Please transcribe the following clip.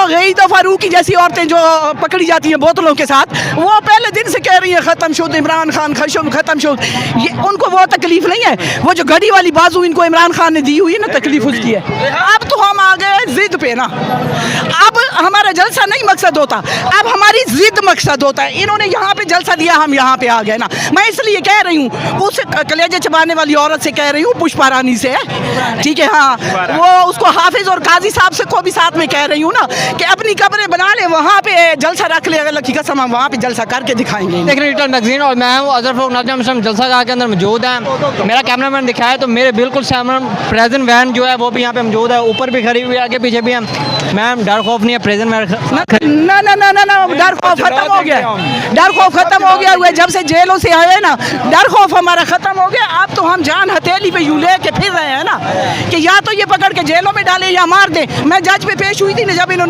गईदा फारूकी जैसी औरतें जो पकड़ी जाती हैं बोतलों के साथ, वो पहले दिन से कह रही हैं ख़त्म शुद इमरान खान, ख़त्म शुद। ये उनको वो तकलीफ नहीं है, वो जो घड़ी वाली बाजू इनको इमरान खान ने दी हुई है ना, तकलीफ उसकी है। अब तो हम आ गए जिद पे ना, अब हमारा जलसा नहीं मकसद होता, अब हमारी जिद मकसद होता है। इन्होंने यहाँ पे जलसा दिया, हम यहाँ पे आ गए ना। मैं इसलिए कह रही हूँ, उस कलेजे चबाने वाली औरत से कह रही हूँ, पुष्पा रानी से, ठीक है, हाँ, वो उसको हाफिज और काजी साहब से को भी साथ में कह रही हूँ ना कि अपनी कब्रें बना ले, वहाँ पे जलसा रख ले, अल्लाह की कसम हम वहाँ पे जलसा करके दिखाएंगे। देख रहे हैं मैगजीन और मैं हूँ अजहर नाज़िम जलसा गाह के अंदर मौजूद है। मेरा कैमरामैन दिखाया तो मेरे बिल्कुल सामने प्रेजेंट वैन जो है वो भी यहाँ पे मौजूद है, ऊपर भी खड़ी हुई है, आगे पीछे भी है। मैम डर खौफ नहीं है, प्रेजेंट वैन ना ना ना ना ना, डर खौफ खत्म हो गया, डर खौफ खत्म हो गया हुआ। जब से जेलों से आए ना, डर खौफ हमारा खत्म हो गया। अब तो हम जान हथेली पे यूं लेके फिर रहे हैं ना कि या तो ये पकड़ के जेलों में डालें या मार दें। मैं जज पे पेश हुई थी ना, जब इन्होंने